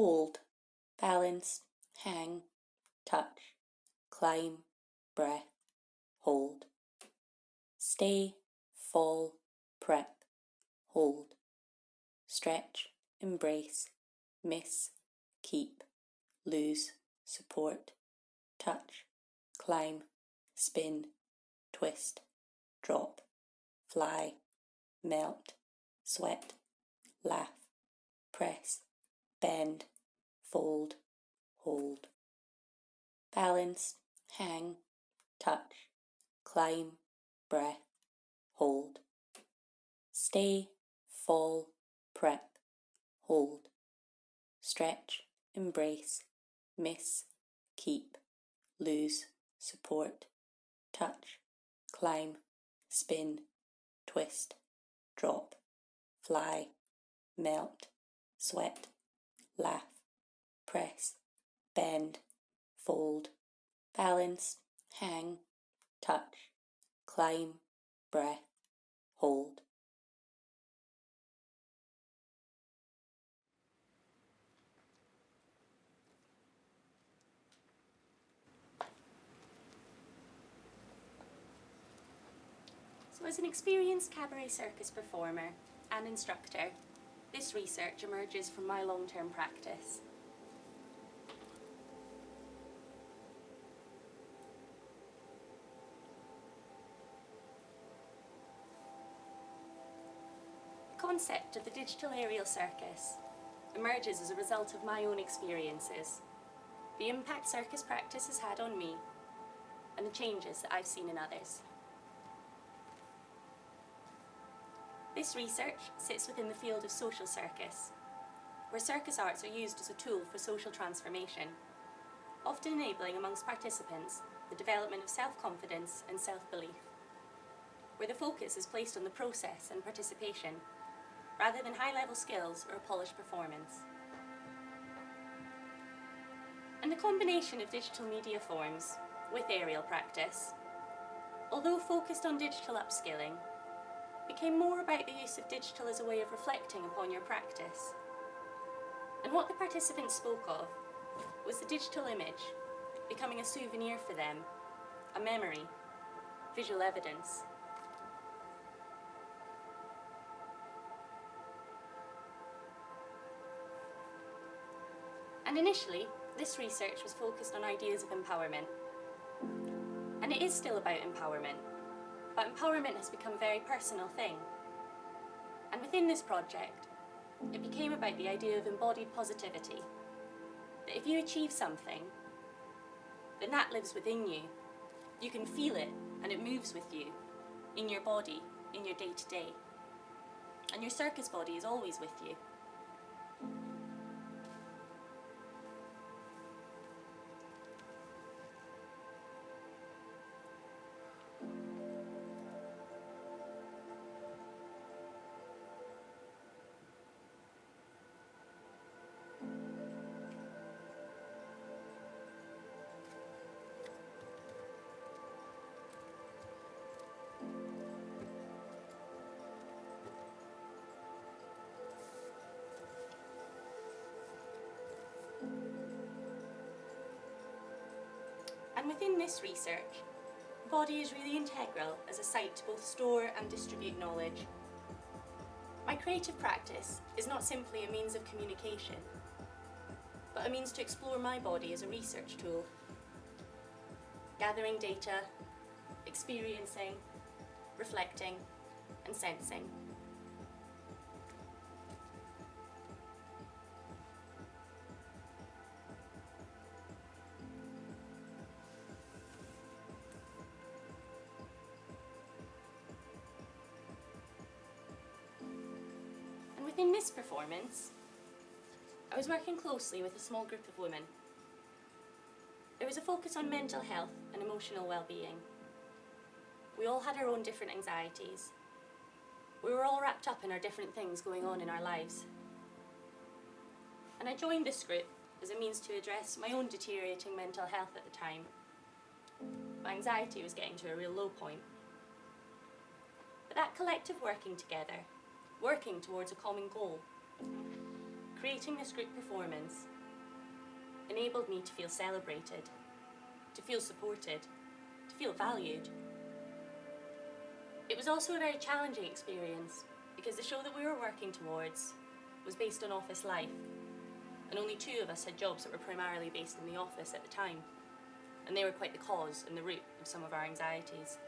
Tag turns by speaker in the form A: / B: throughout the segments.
A: hold, balance, hang, touch, climb, breath, hold. Stay, fall, prep, hold. Stretch, embrace, miss, keep, lose, support, touch, climb, spin, twist, drop, fly, melt, sweat, laugh, press, bend, fold, hold. Balance, hang, touch, climb, breath, hold. Stay, fall, prep, hold. Stretch, embrace, miss, keep, lose, support, touch, climb, spin, twist, drop, fly, melt, sweat, laugh, press, bend, fold, balance, hang, touch, climb, breath, hold.
B: So as an experienced cabaret circus performer and instructor, this research emerges from my long-term practice. The concept of the digital aerial circus emerges as a result of my own experiences, the impact circus practice has had on me, and the changes that I've seen in others. This research sits within the field of social circus, where circus arts are used as a tool for social transformation, often enabling amongst participants the development of self-confidence and self-belief, where the focus is placed on the process and participation, rather than high-level skills or a polished performance. And the combination of digital media forms with aerial practice, although focused on digital upskilling, became more about the use of digital as a way of reflecting upon your practice. And what the participants spoke of was the digital image becoming a souvenir for them, a memory, visual evidence. And initially, this research was focused on ideas of empowerment. And it is still about empowerment, but empowerment has become a very personal thing. And within this project, it became about the idea of embodied positivity, that if you achieve something, then that lives within you. You can feel it, and it moves with you, in your body, in your day-to-day. And your circus body is always with you. And within this research, the body is really integral as a site to both store and distribute knowledge. My creative practice is not simply a means of communication, but a means to explore my body as a research tool, gathering data, experiencing, reflecting, and sensing. Within this performance, I was working closely with a small group of women. There was a focus on mental health and emotional well-being. We all had our own different anxieties. We were all wrapped up in our different things going on in our lives. And I joined this group as a means to address my own deteriorating mental health at the time. My anxiety was getting to a real low point. But that collective working together, working towards a common goal, creating this group performance enabled me to feel celebrated, to feel supported, to feel valued. It was also a very challenging experience because the show that we were working towards was based on office life, and only 2 of us had jobs that were primarily based in the office at the time, and they were quite the cause and the root of some of our anxieties.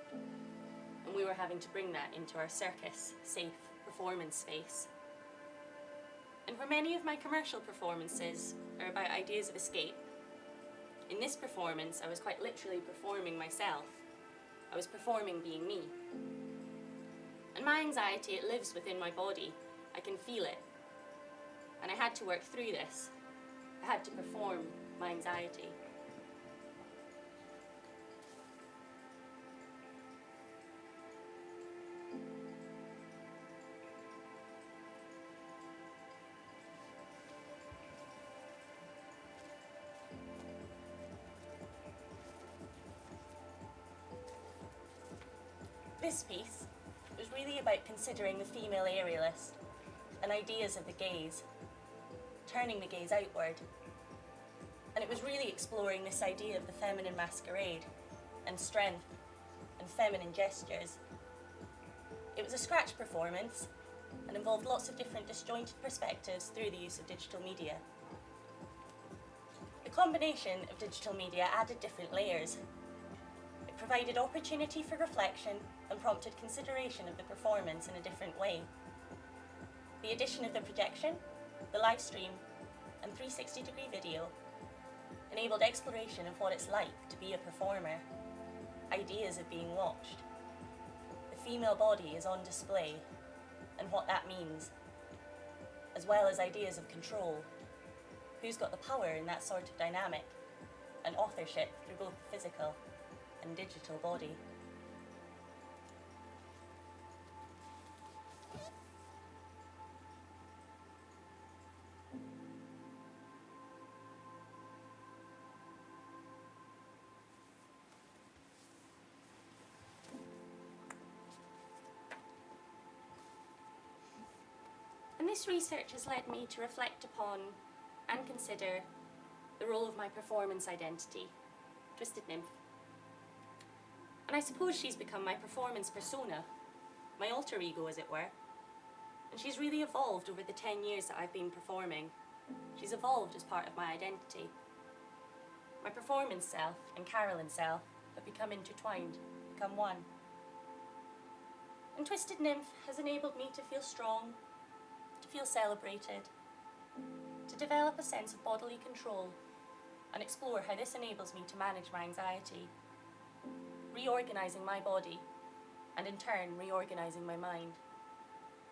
B: And we were having to bring that into our circus, safe performance space. And where many of my commercial performances are about ideas of escape, in this performance I was quite literally performing myself. I was performing being me. And my anxiety, it lives within my body. I can feel it. And I had to work through this. I had to perform my anxiety. This piece was really about considering the female aerialist and ideas of the gaze, turning the gaze outward. And it was really exploring this idea of the feminine masquerade and strength and feminine gestures. It was a scratch performance and involved lots of different disjointed perspectives through the use of digital media. The combination of digital media added different layers. It provided opportunity for reflection and prompted consideration of the performance in a different way. The addition of the projection, the live stream, and 360-degree video enabled exploration of what it's like to be a performer, ideas of being watched. The female body is on display, and what that means, as well as ideas of control. Who's got the power in that sort of dynamic, and authorship through both the physical and digital body. And this research has led me to reflect upon and consider the role of my performance identity, Twisted Nymph. And I suppose she's become my performance persona, my alter ego as it were. And she's really evolved over the 10 years that I've been performing. She's evolved as part of my identity. My performance self and Carolyn self have become intertwined, become one. And Twisted Nymph has enabled me to feel strong, to feel celebrated, to develop a sense of bodily control and explore how this enables me to manage my anxiety, reorganising my body and in turn reorganising my mind,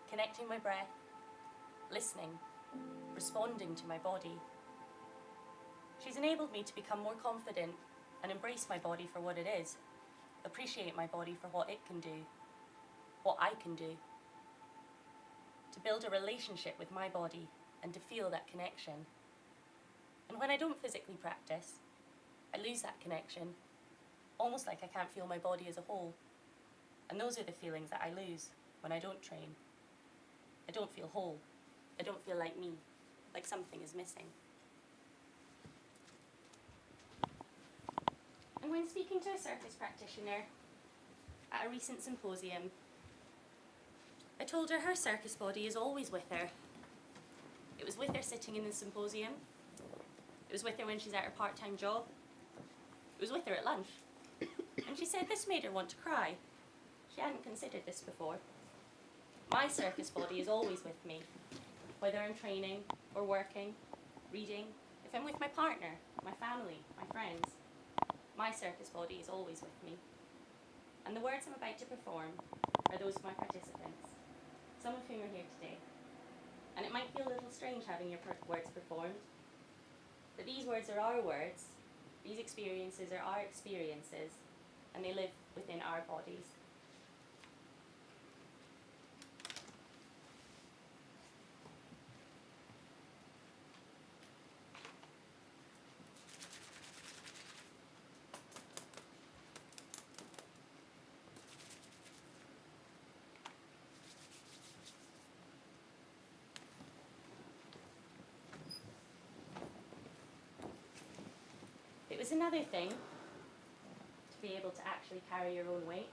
B: connecting my breath, listening, responding to my body. She's enabled me to become more confident and embrace my body for what it is, appreciate my body for what it can do, what I can do, to build a relationship with my body and to feel that connection. And when I don't physically practice, I lose that connection, almost like I can't feel my body as a whole. And those are the feelings that I lose when I don't train. I don't feel whole. I don't feel like me, like something is missing. And when speaking to a circus practitioner at a recent symposium, I told her her circus body is always with her. It was with her sitting in the symposium. It was with her when she's at her part-time job. It was with her at lunch. And she said this made her want to cry. She hadn't considered this before. My circus body is always with me, whether I'm training or working, reading, if I'm with my partner, my family, my friends. My circus body is always with me. And the words I'm about to perform are those of my participants, some of whom are here today. And it might feel a little strange having your words performed, but these words are our words, these experiences are our experiences, and they live within our bodies. It's another thing to be able to actually carry your own weight.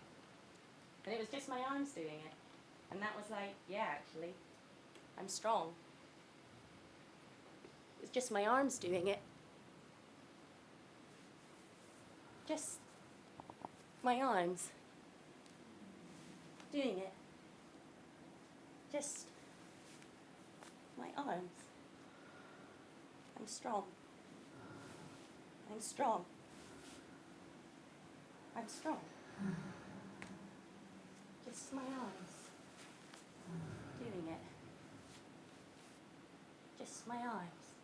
B: And it was just my arms doing it. And that was like, yeah, actually, I'm strong. It was just my arms doing it. Just my arms doing it. Just my arms. I'm strong. I'm strong. I'm strong. Just my arms doing it. Just my arms.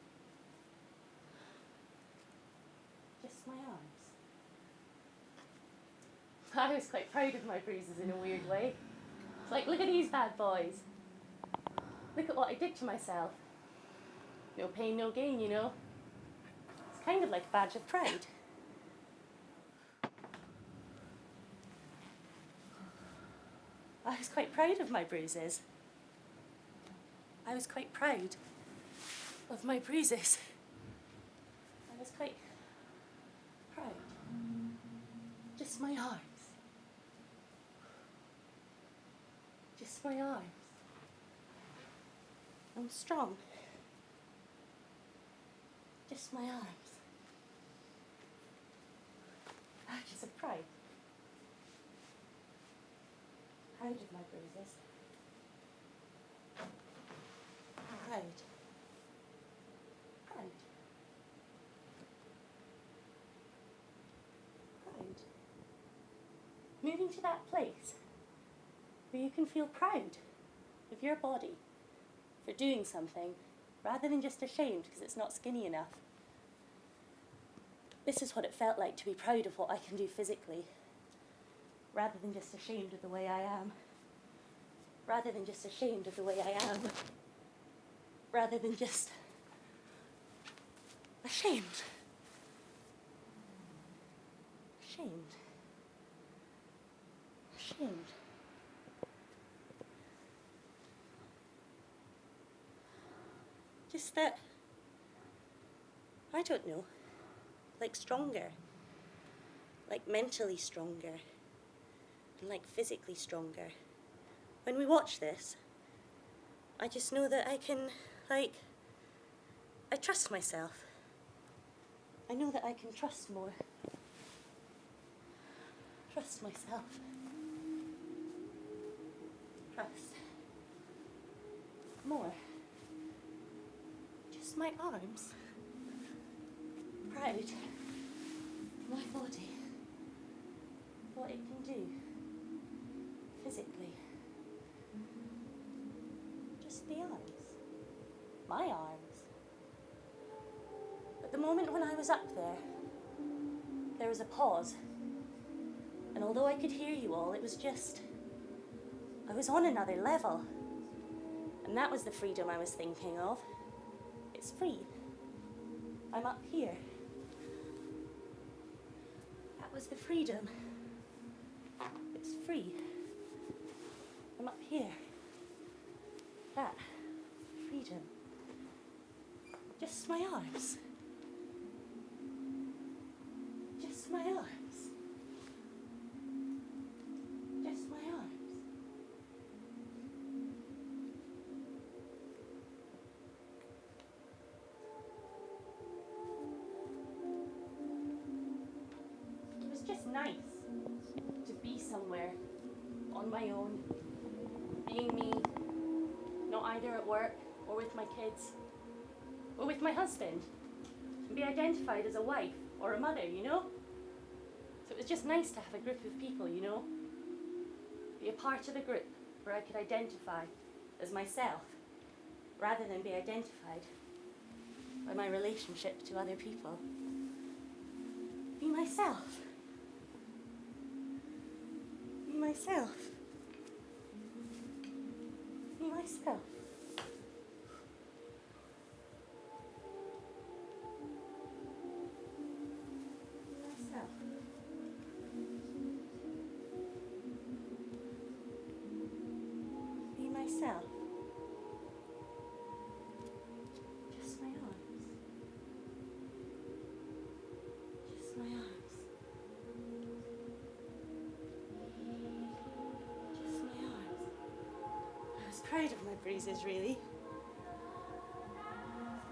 B: Just my arms. I was quite proud of my bruises in a weird way. It's like, look at these bad boys. Look at what I did to myself. No pain, no gain, you know. It's kind of like a badge of pride. I was quite proud of my bruises. I was quite proud of my bruises. I was quite proud. Just my arms. Just my arms. I'm strong. Just my arms. Badges of pride. Proud of my bruises. Proud. Proud. Proud. Moving to that place where you can feel proud of your body for doing something rather than just ashamed because it's not skinny enough. This is what it felt like to be proud of what I can do physically, rather than just ashamed of the way I am. Rather than just ashamed of the way I am. Rather than just ashamed. Ashamed. Ashamed. Just that, I don't know, like stronger. Like mentally stronger. And like physically stronger. When we watch this, I just know that I can, I trust myself. I know that I can trust more. Trust myself. Trust. More. Just my arms. Proud. My body. What it can do. Physically. Just the arms. My arms. But the moment when I was up there was a pause. And although I could hear you all, it was just, I was on another level. And that was the freedom I was thinking of. It's free. I'm up here. That was the freedom. It's free. I'm up here. That. Freedom. Just my arms. Just my arms. Just my arms. It was just nice to be somewhere on my own, being me, not either at work or with my kids or with my husband, and be identified as a wife or a mother, you know? So it was just nice to have a group of people, you know? Be a part of a group where I could identify as myself rather than be identified by my relationship to other people. Be myself. Be myself. Be myself. Be myself. Just my arms. Just proud of my bruises, really.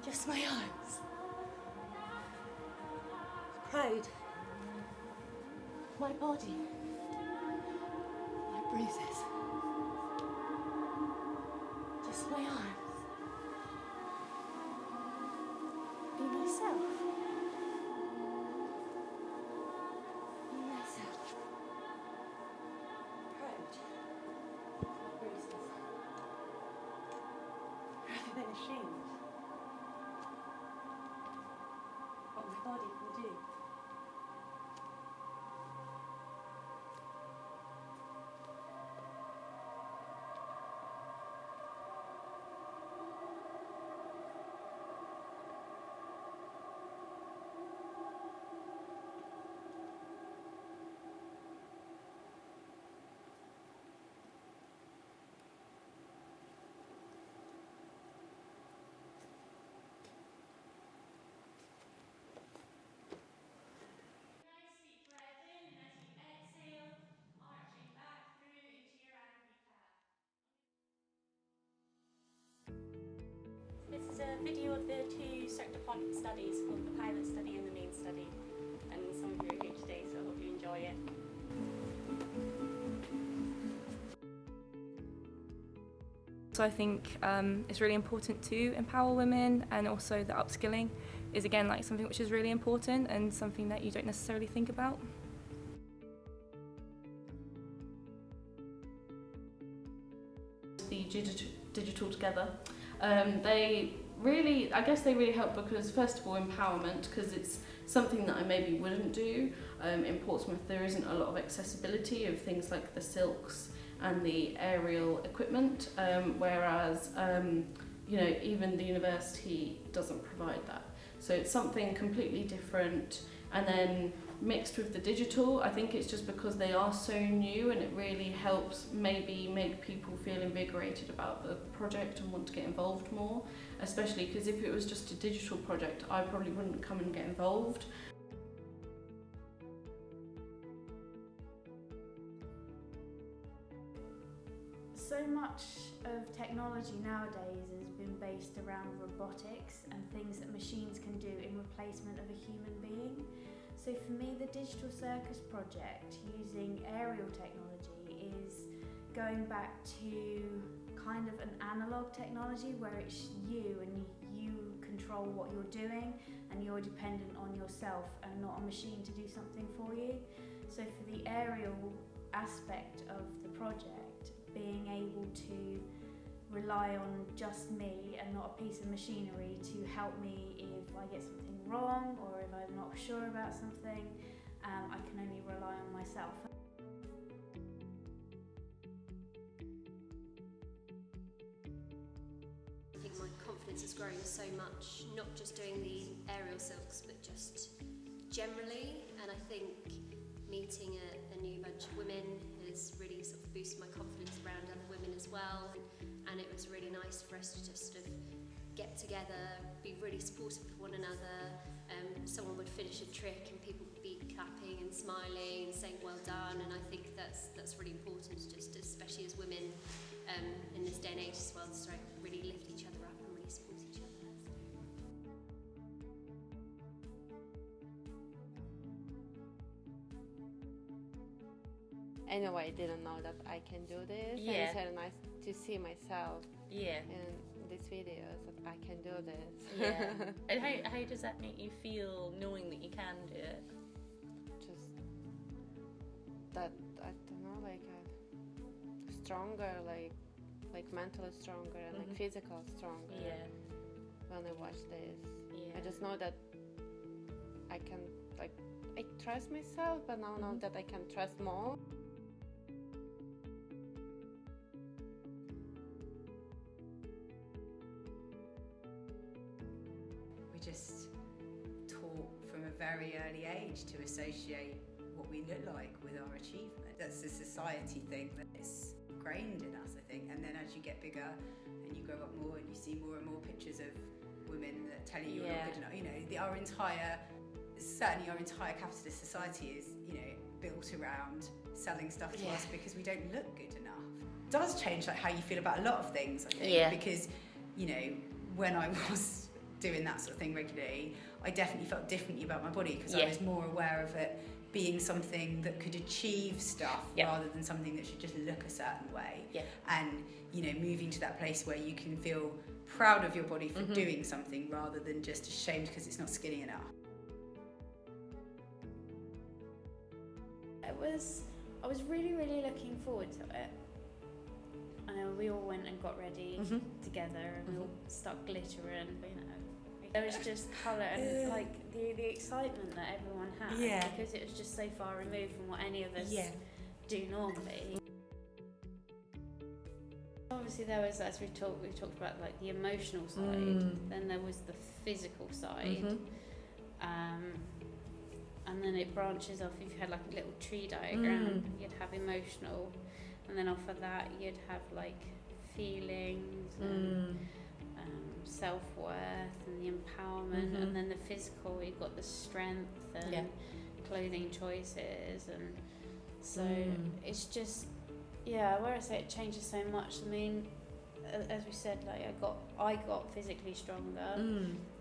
B: Just my arms. Proud of my body, my bruises. Just my arms. Be myself. Be myself. Proud of my bruises. Rather than ashamed. What my body can do.
C: Nice deep breath in, and as you exhale, arching back through into your angry cat.
B: This is a video of the two PONToon studies, called the pilot study and the main study. And some of you are here today, so I hope you enjoy it.
D: So I think it's really important to empower women, and also the upskilling is again like something which is really important and something that you don't necessarily think about.
E: The digital together. They really help because first of all empowerment, because it's something that I maybe wouldn't do. In Portsmouth there isn't a lot of accessibility of things like the silks and the aerial equipment, whereas even the university doesn't provide that. So it's something completely different, and then mixed with the digital, I think it's just because they are so new, and it really helps maybe make people feel invigorated about the project and want to get involved more, especially because if it was just a digital project I probably wouldn't come and get involved.
F: So much of technology nowadays has been based around robotics and things that machines can do in replacement of a human being. So for me, the Digital Circus project using aerial technology is going back to kind of an analog technology where it's you and you control what you're doing and you're dependent on yourself and not a machine to do something for you. So for the aerial aspect of the project, being able to rely on just me and not a piece of machinery to help me if I get something wrong or if I'm not sure about something, I can only rely on myself.
G: I think my confidence has grown so much, not just doing the aerial silks, but just generally, and I think meeting a new bunch of women has really sort of boosted my confidence around other women as well, and it was really nice for us to just sort of get together, be really supportive of one another. Someone would finish a trick and people would be clapping and smiling and saying well done, and I think that's really important, just especially as women in this day and age as well, to try to really lift each other up and really support each other.
H: Anyway, I didn't know that I can do this.
A: Yeah.
H: And it's very nice to see myself
A: Yeah.
H: in these videos that I can do this.
A: Yeah. And how does that make you feel, knowing that you can do it?
H: Just that, I don't know, like stronger, like mentally stronger and like physical stronger.
A: Yeah.
H: When I watch this,
A: Yeah.
H: I just know that I can, like, I trust myself, but now know that I can trust more.
I: We just taught from a very early age to associate what we look like with our achievement. That's a society thing that's ingrained in us, I think. And then as you get bigger and you grow up more and you see more and more pictures of women that tell you you're not good enough, you know, certainly our entire capitalist society is, you know, built around selling stuff to us because we don't look good enough. does change like how you feel about a lot of things, I think, because, you know, when I was doing that sort of thing regularly, I definitely felt differently about my body because I was more aware of it being something that could achieve stuff rather than something that should just look a certain way. And, you know, moving to that place where you can feel proud of your body for doing something rather than just ashamed because it's not skinny enough.
F: I was really, really looking forward to it. And we all went and got ready together, and we all stuck glitter and, you know, there was just colour and like the excitement that everyone had because it was just so far removed from what any of us do normally. Obviously there was, as we talked about like the emotional side, then there was the physical side, and then it branches off. If you had like a little tree diagram, you'd have emotional, and then off of that you'd have like feelings and self-worth and the empowerment, and then the physical, you've got the strength and clothing choices, and so it's just where I say it changes so much. I mean, as we said, like I got physically stronger,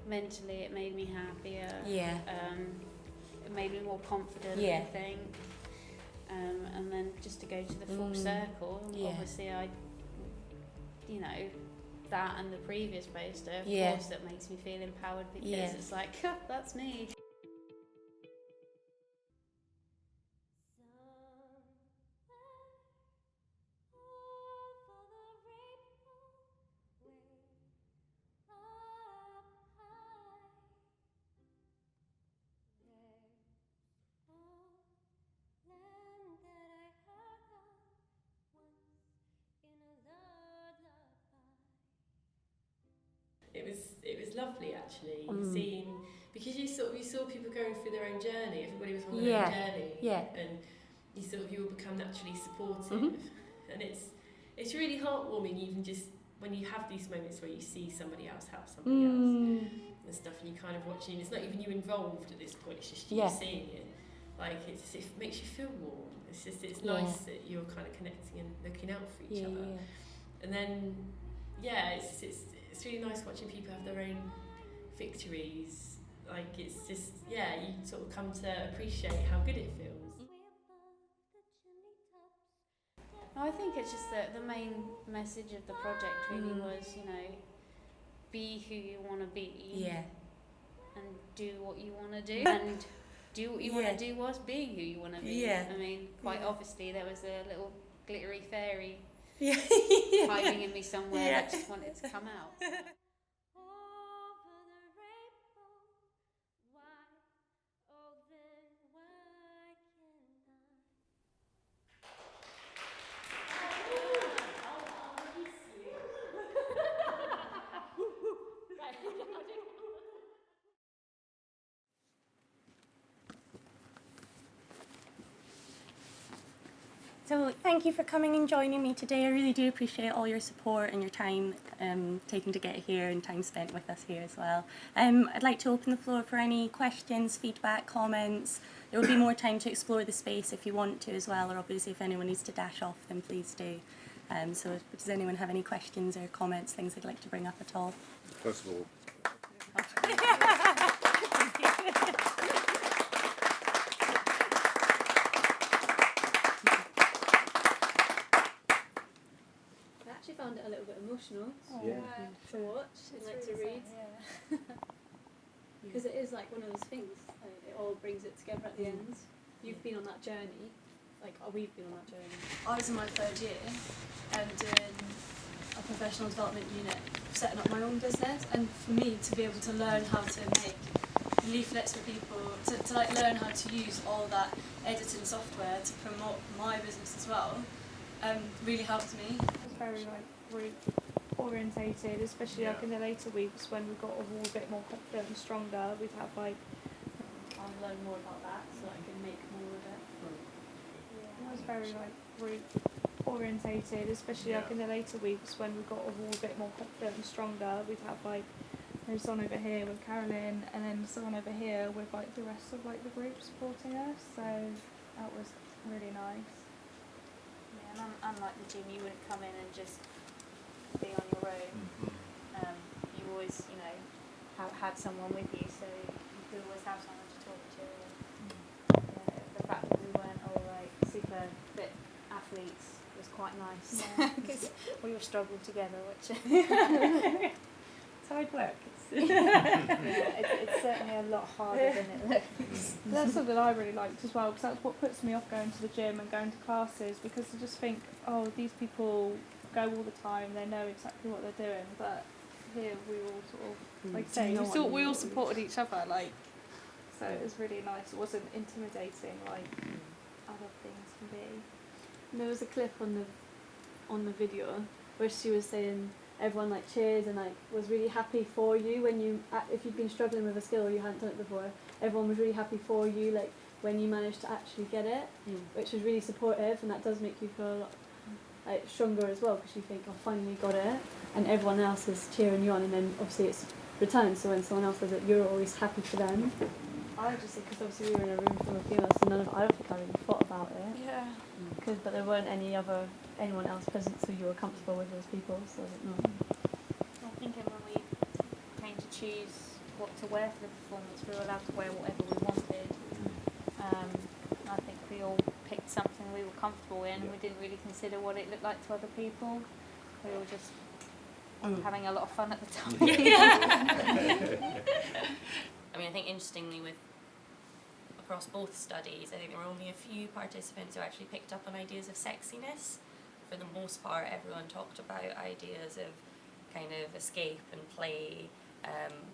F: mentally it made me happier, it made me more confident, I think, and then just to go to the full circle, obviously I, you know, that and the previous poster, of course, that makes me feel empowered because it's like, that's me.
J: It was lovely actually, seeing, because you saw people going through their own journey. Everybody was on their own journey, and you all become naturally supportive, and it's really heartwarming, even just when you have these moments where you see somebody else help somebody else and stuff, and you kind of watching. It's not even you involved at this point; it's just you seeing it. Like it makes you feel warm. It's nice that you're kind of connecting and looking out for each other, and then it's really nice watching people have their own victories. Like it's just you sort of come to appreciate how good it feels.
F: No, I think it's just that the main message of the project really was, you know, be who you want to be, and do what you want to do, and do what you want to do whilst being who you want to be. I mean, quite obviously there was a little glittery fairy hiding in me somewhere that just wanted to come out.
K: So thank you for coming and joining me today. I really do appreciate all your support and your time taken to get here and time spent with us here as well. I'd like to open the floor for any questions, feedback, comments. There will be more time to explore the space if you want to as well, or obviously if anyone needs to dash off, then please do. So does anyone have any questions or comments, things they'd like to bring up at all?
L: First of all,
M: I actually found it a little bit emotional to watch and like to read, because it is like one of those things, it all brings it together at the end. You've been on that journey, we've been on that journey. I was in my third year and doing a professional development unit, setting up my own business, and for me to be able to learn how to make leaflets for people, to like learn how to use all that editing software to promote my business as well, really helped me.
D: Very like group orientated, especially like in the later weeks when we got all a bit more confident and stronger. We'd have like
M: I'll learn more about that so I can make more of it.
D: It was very like group orientated, especially like in the later weeks when we got all a bit more confident and stronger. We'd have like there's someone over here with Carolyn, and then someone over here with like the rest of like the group supporting us. So that was really nice.
F: And unlike the gym, you wouldn't come in and just be on your own. You always, you know, had someone with you, so you could always have someone to talk to. And, the fact that we weren't all like super fit athletes was quite nice because we all struggled together, which
K: It's hard work.
F: it's certainly a lot harder than it looks.
D: That's something I really liked as well, because that's what puts me off going to the gym and going to classes, because I just think, oh, these people go all the time, they know exactly what they're doing, but here we all sort of, like I say, we all supported each other, like, so it was really nice. It wasn't intimidating like other things can be.
M: There was a clip on the video where she was saying everyone like cheers and like was really happy for you when you, if you've been struggling with a skill or you hadn't done it before, everyone was really happy for you like when you managed to actually get it, which was really supportive, and that does make you feel a lot like stronger as well, because you think, oh, finally got it, and everyone else is cheering you on, and then obviously it's returned, so when someone else does it, you're always happy for them. I just think, because obviously we were in a room full of females, so I don't think I really thought about it.
D: Yeah.
M: But there weren't anyone else present, so you were comfortable with those people, so I don't know.
F: I think when we came to choose what to wear for the performance, we were allowed to wear whatever we wanted. I think we all picked something we were comfortable in, and we didn't really consider what it looked like to other people. We were just having a lot of fun at the time.
K: I mean, I think interestingly across both studies, I think there were only a few participants who actually picked up on ideas of sexiness. For the most part, everyone talked about ideas of kind of escape and play,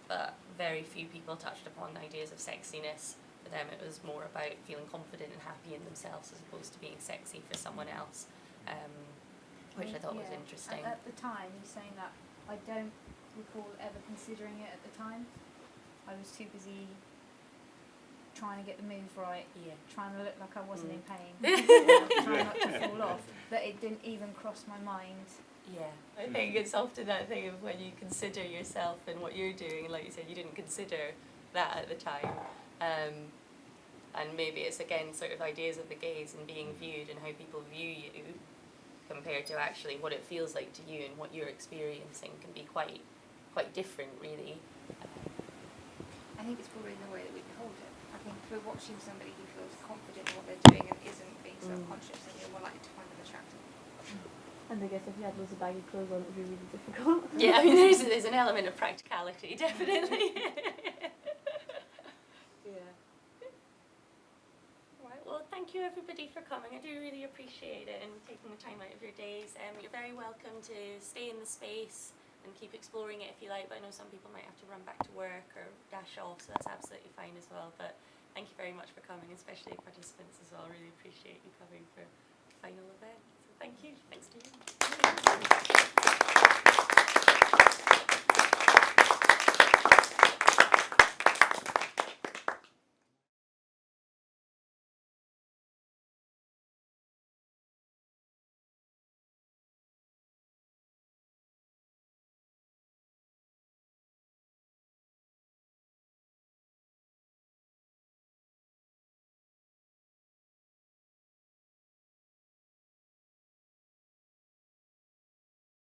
K: but very few people touched upon ideas of sexiness. For them, it was more about feeling confident and happy in themselves as opposed to being sexy for someone else, which I thought was interesting.
F: At the time, you're saying that, I don't recall ever considering it at the time. I was too busy trying to get the move right, trying to look like I wasn't in pain, trying not to fall off, that it didn't even cross my mind.
K: Yeah, I think it's often that thing of when you consider yourself and what you're doing, and like you said, you didn't consider that at the time, and maybe it's again sort of ideas of the gaze and being viewed and how people view you compared to actually what it feels like to you and what you're experiencing can be quite different, really.
L: I think it's probably in the way that we behold it. I think if we're watching somebody who feels confident in what they're doing and isn't being self-conscious, then you're more likely to find them attractive.
M: And I guess if you had loads of baggy clothes on, it would be really difficult.
K: Yeah, I mean, there's an element of practicality, definitely. Yeah. Right, well, thank you everybody for coming. I do really appreciate it and taking the time out of your days. You're very welcome to stay in the space and keep exploring it if you like, but I know some people might have to run back to work or dash off, so that's absolutely fine as well. But thank you very much for coming, especially participants as well. Really appreciate you coming for the final event. So thank you. Thanks to you.